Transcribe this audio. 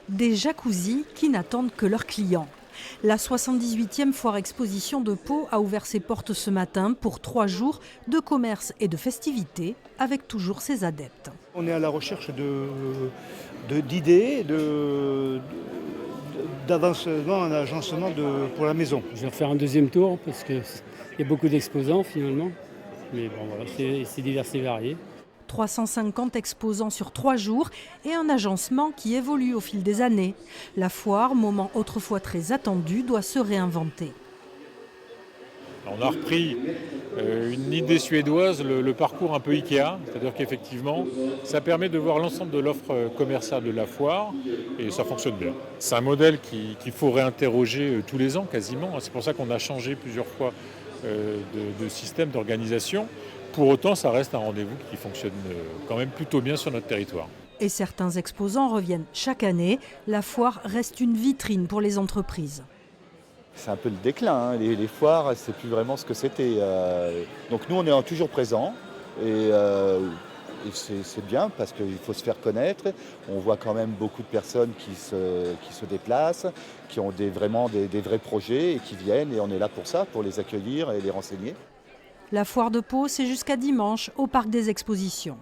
Des jacuzzis qui n'attendent que leurs clients. La 78e foire exposition de Pau a ouvert ses portes ce matin pour 3 jours de commerce et de festivités avec toujours ses adeptes. On est à la recherche d'idées, d'avancement en agencement pour la maison. Je vais refaire un deuxième tour parce qu'il y a beaucoup d'exposants finalement. Mais bon voilà, c'est divers et varié. 350 exposants sur 3 jours et un agencement qui évolue au fil des années. La foire, moment autrefois très attendu, doit se réinventer. On a repris une idée suédoise, le parcours un peu Ikea, c'est-à-dire qu'effectivement, ça permet de voir l'ensemble de l'offre commerciale de la foire et ça fonctionne bien. C'est un modèle qu'il faut réinterroger tous les ans quasiment, c'est pour ça qu'on a changé plusieurs fois de système d'organisation. Pour autant, ça reste un rendez-vous qui fonctionne quand même plutôt bien sur notre territoire. Et certains exposants reviennent chaque année. La foire reste une vitrine pour les entreprises. C'est un peu le déclin, hein. Les foires, c'est plus vraiment ce que c'était. Donc nous, on est toujours présents et c'est bien parce qu'il faut se faire connaître. On voit quand même beaucoup de personnes qui se déplacent, qui ont vraiment des vrais projets et qui viennent et on est là pour ça, pour les accueillir et les renseigner. La foire de Pau, c'est jusqu'à dimanche au Parc des Expositions.